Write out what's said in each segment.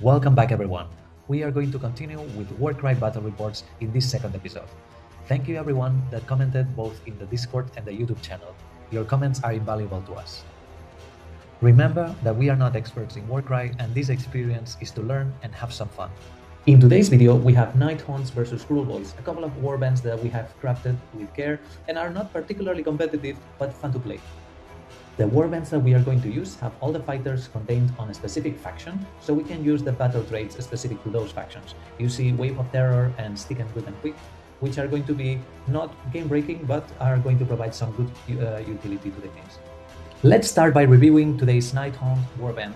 Welcome back everyone. We are going to continue with Warcry battle reports in this second episode. Thank you everyone that commented both in the Discord and the YouTube channel. Your comments are invaluable to us. Remember that we are not experts in Warcry and this experience is to learn and have some fun. In today's video we have Nighthaunt versus Kruleboyz, a couple of warbands that we have crafted with care and are not particularly competitive but fun to play. The warbands that we are going to use have all the fighters contained on a specific faction, so we can use the battle traits specific to those factions. You see Wave of Terror and Stick and Good and Quick, which are going to be not game-breaking, but are going to provide some good utility to the games. Let's start by reviewing today's Nighthaunt warband.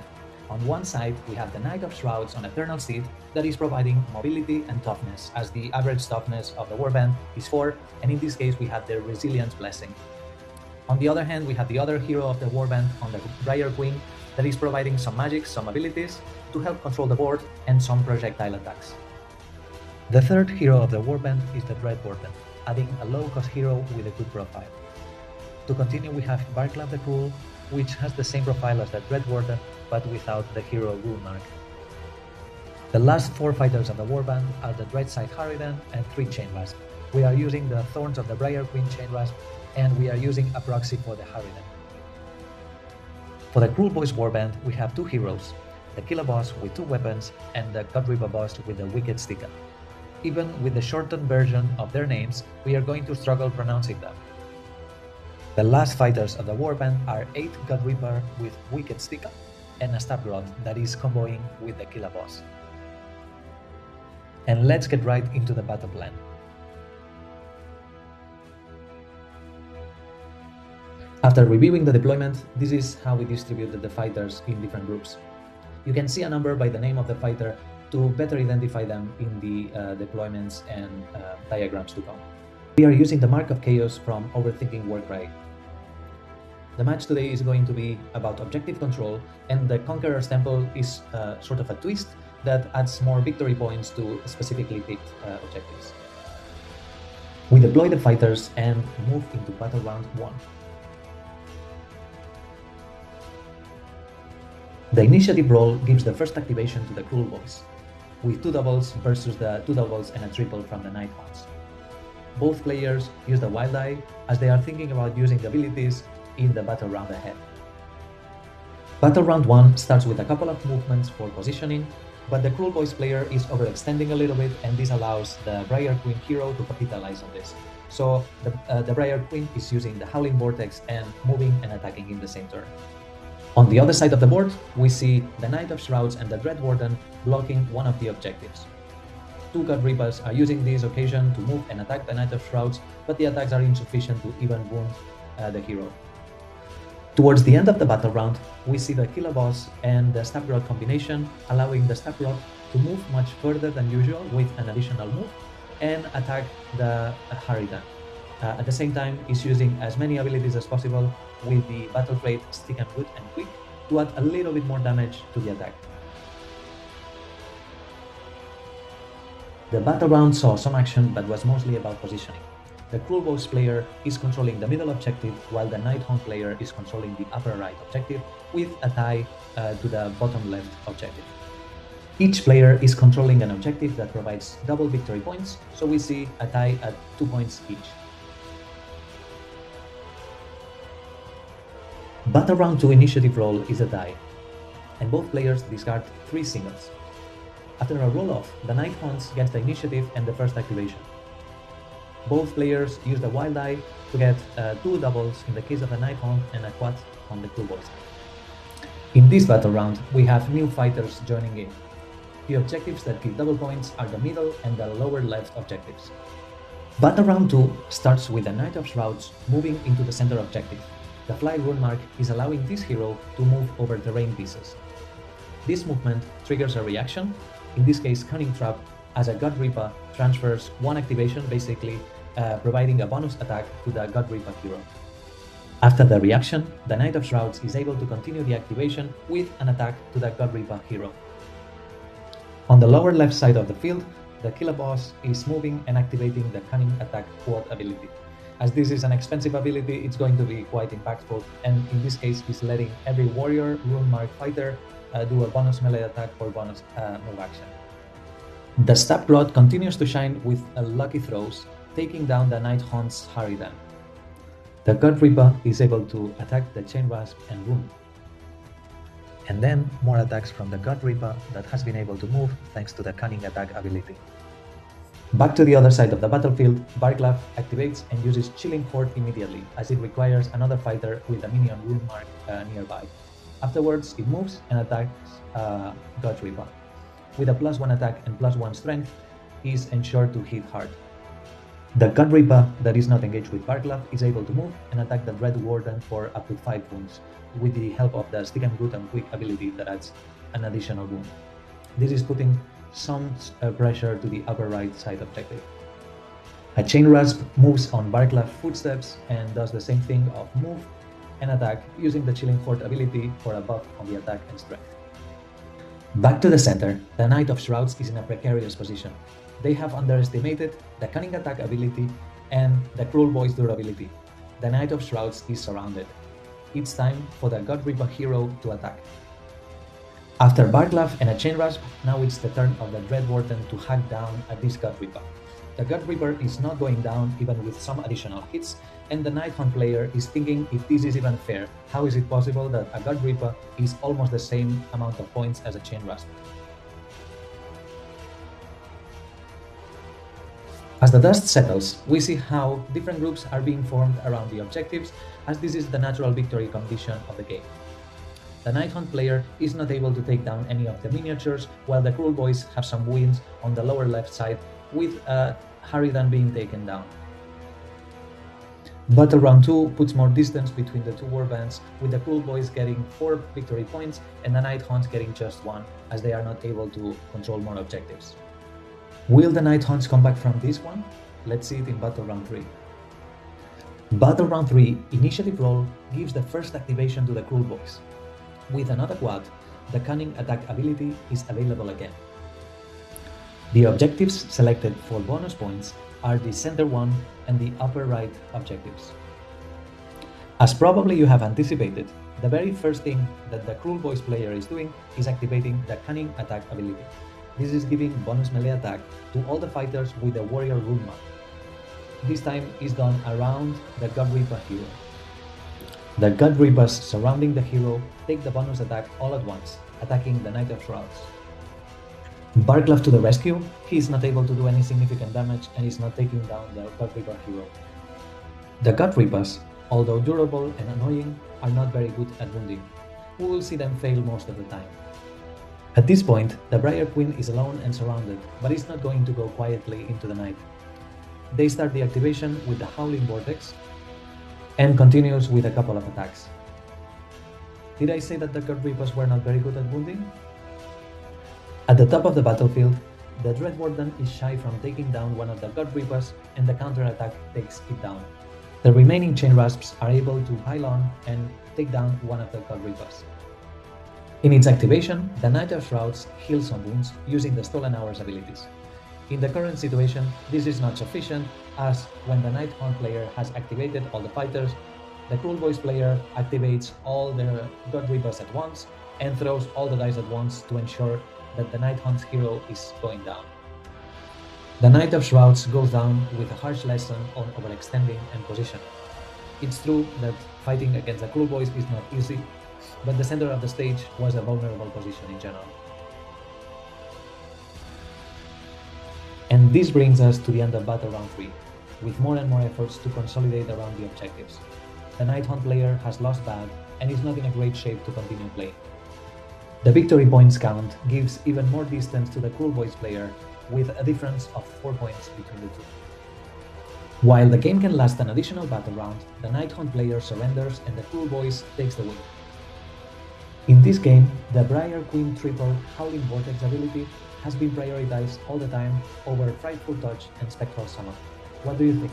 On one side, we have the Knight of Shrouds on Eternal Steed that is providing mobility and toughness, as the average toughness of the warband is 4, and in this case we have the Resilience Blessing. On the other hand, we have the other hero of the warband on the Briar Queen that is providing some magic, some abilities to help control the board and some projectile attacks. The third hero of the warband is the Dreadwarden, adding a low-cost hero with a good profile. To continue, we have Varclav the Cruel, which has the same profile as the Dreadwarden but without the hero rune mark. The last 4 fighters of the warband are the Dreadscythe Harridan and 3 Chainrasp. We are using the Thorns of the Briar Queen Chainrasp, and we are using a proxy for the Harridan. For the Kruleboyz warband, we have 2 heroes, the Killaboss with 2 weapons and the Gutrippa Boss with the Wicked Stikka. Even with the shortened version of their names, we are going to struggle pronouncing them. The last fighters of the warband are 8 Gutrippa with Wicked Stikka and a Stabgrot that is comboing with the Killaboss. And let's get right into the battle plan. After reviewing the deployment, this is how we distributed the fighters in different groups. You can see a number by the name of the fighter to better identify them in the deployments and diagrams to come. We are using the Mark of Chaos from Overthinking Warcry. The match today is going to be about objective control, and the Conqueror's Temple is sort of a twist that adds more victory points to specifically picked objectives. We deploy the fighters and move into battle round 1. The initiative roll gives the first activation to the Kruleboyz, with 2 doubles versus the 2 doubles and a triple from the Nighthaunts. Both players use the Wild Eye as they are thinking about using the abilities in the battle round ahead. Battle round 1 starts with a couple of movements for positioning, but the Kruleboyz player is overextending a little bit, and this allows the Briar Queen hero to capitalize on this. So the Briar Queen is using the Howling Vortex and moving and attacking in the same turn. On the other side of the board, we see the Knight of Shrouds and the Dreadwarden blocking one of the objectives. 2 Gutrippas are using this occasion to move and attack the Knight of Shrouds, but the attacks are insufficient to even wound the hero. Towards the end of the battle round, we see the Killaboss and the Stabgrot combination, allowing the Stabgrot to move much further than usual with an additional move and attack the Harridan. At the same time, is using as many abilities as possible with the battle trait Stick and Good and Quick to add a little bit more damage to the attack. The battle round saw some action but was mostly about positioning. The Kruleboyz player is controlling the middle objective while the Nighthaunt player is controlling the upper right objective with a tie to the bottom left objective. Each player is controlling an objective that provides double victory points, so we see a tie at 2 points each. Battle round 2 initiative roll is a die, and both players discard 3 singles. After a roll-off, the Nighthaunts gets the initiative and the first activation. Both players use the Wild Eye to get 2 doubles in the case of the Nighthaunt and a quad on the Kruleboyz. In this battle round, we have new fighters joining in. The objectives that give double points are the middle and the lower left objectives. Battle round 2 starts with the Knight of Shrouds moving into the center objective. The Fly rune mark is allowing this hero to move over terrain pieces. This movement triggers a reaction, in this case Cunning Trap, as a Gutrippa transfers 1 activation, basically providing a bonus attack to the Gutrippa hero. After the reaction, the Knight of Shrouds is able to continue the activation with an attack to the Gutrippa hero. On the lower left side of the field, the Killaboss is moving and activating the Cunning Attack quad ability. As this is an expensive ability, it's going to be quite impactful, and in this case, he's letting every warrior, rune mark fighter do a bonus melee attack or bonus move action. The Stab Rod continues to shine with lucky throws, taking down the Nighthaunt's Harridan. The Gutrippa is able to attack the Chainrasp and wound. And then more attacks from the Gutrippa that has been able to move thanks to the Cunning Attack ability. Back to the other side of the battlefield, Varclav activates and uses Chilling Horde immediately, as it requires another fighter with a minion wound mark nearby. Afterwards, it moves and attacks Gutrippa. With a +1 attack and +1 strength, he is ensured to hit hard. The Gutrippa that is not engaged with Varclav is able to move and attack the Dreadwarden for up to 5 wounds, with the help of the Stick and Root and Quick ability that adds an additional wound. This is putting some pressure to the upper right side objective. A Chainrasp moves on Varclav's footsteps and does the same thing of move and attack using the Chilling Horde ability for a buff on the attack and strength. Back to the center, the Knight of Shrouds is in a precarious position. They have underestimated the Cunning Attack ability and the Kruleboyz durability. The Knight of Shrouds is surrounded. It's time for the Gutrippa hero to attack. After Varclav and a Chainrasp, now it's the turn of the Dreadwarden to hack down at this Gutrippa. The Gutrippa is not going down even with some additional hits, and the Nighthaunt player is thinking if this is even fair. How is it possible that a Gutrippa is almost the same amount of points as a Chainrasp? As the dust settles, we see how different groups are being formed around the objectives, as this is the natural victory condition of the game. The Nighthaunt player is not able to take down any of the miniatures, while the Kruleboyz have some wins on the lower left side, with Harridan being taken down. Battle Round 2 puts more distance between the two warbands, with the Kruleboyz getting 4 victory points and the Nighthaunts getting just 1, as they are not able to control more objectives. Will the Nighthaunts come back from this one? Let's see it in Battle Round 3. Battle Round 3 Initiative Roll gives the first activation to the Kruleboyz. With another quad, the Cunning Attack ability is available again. The objectives selected for bonus points are the center one and the upper right objectives. As probably you have anticipated, the very first thing that the Kruleboyz player is doing is activating the Cunning Attack ability. This is giving bonus melee attack to all the fighters with the warrior rune mark. This time is done around the Gutrippa hero. The Gutrippas surrounding the hero take the bonus attack all at once, attacking the Knight of Shrouds. Varclav to the rescue. He is not able to do any significant damage and is not taking down the Gutrippa hero. The Gutrippas, although durable and annoying, are not very good at wounding. We will see them fail most of the time. At this point, the Briar Queen is alone and surrounded, but is not going to go quietly into the night. They start the activation with the Howling Vortex and continues with a couple of attacks. Did I say that the Gutrippas were not very good at wounding? At the top of the battlefield, the Dreadwarden is shy from taking down one of the Gutrippas and the counter-attack takes it down. The remaining Chainrasps are able to pile on and take down one of the Gutrippas. In its activation, the Knight of Shrouds heals some wounds using the Stolen Hours abilities. In the current situation, this is not sufficient, as when the Nighthaunt player has activated all the fighters, the Kruleboyz player activates all the Gutrippas at once and throws all the dice at once to ensure that the Nighthaunt's hero is going down. The Knight of Shrouds goes down with a harsh lesson on overextending and position. It's true that fighting against the Kruleboyz is not easy, but the center of the stage was a vulnerable position in general. And this brings us to the end of Battle Round 3, with more and more efforts to consolidate around the objectives. The Nighthaunt player has lost bad and is not in a great shape to continue playing. The victory points count gives even more distance to the Kruleboyz player, with a difference of 4 points between the two. While the game can last an additional battle round, the Nighthaunt player surrenders and the Kruleboyz takes the win. In this game, the Briar Queen triple Howling Vortex ability has been prioritized all the time over Frightful Touch and Spectral Summon. What do you think?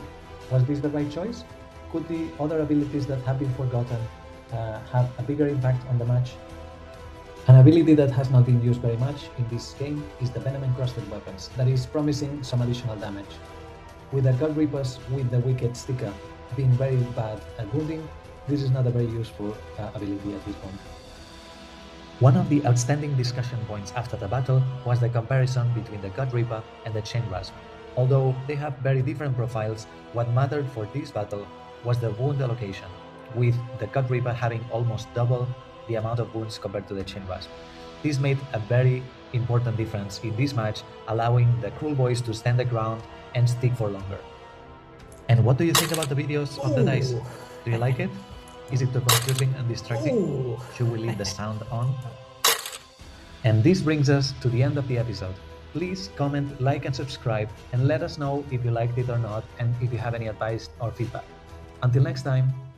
Was this the right choice? Could the other abilities that have been forgotten have a bigger impact on the match? An ability that has not been used very much in this game is the Venom Encrusted Weapons, that is promising some additional damage. With the Gutrippas with the Wicked Stikka being very bad at wounding, this is not a very useful ability at this point. One of the outstanding discussion points after the battle was the comparison between the Gutrippa and the Chainrasp. Although they have very different profiles, what mattered for this battle was the wound allocation, with the Gutrippa having almost double the amount of wounds compared to the Chainrasp. This made a very important difference in this match, allowing the Kruleboyz to stand the ground and stick for longer. And what do you think about the videos of the dice? Do you like it? Is it too confusing and distracting? Should we leave the sound on? And this brings us to the end of the episode. Please comment, like and subscribe, and let us know if you liked it or not and if you have any advice or feedback. Until next time!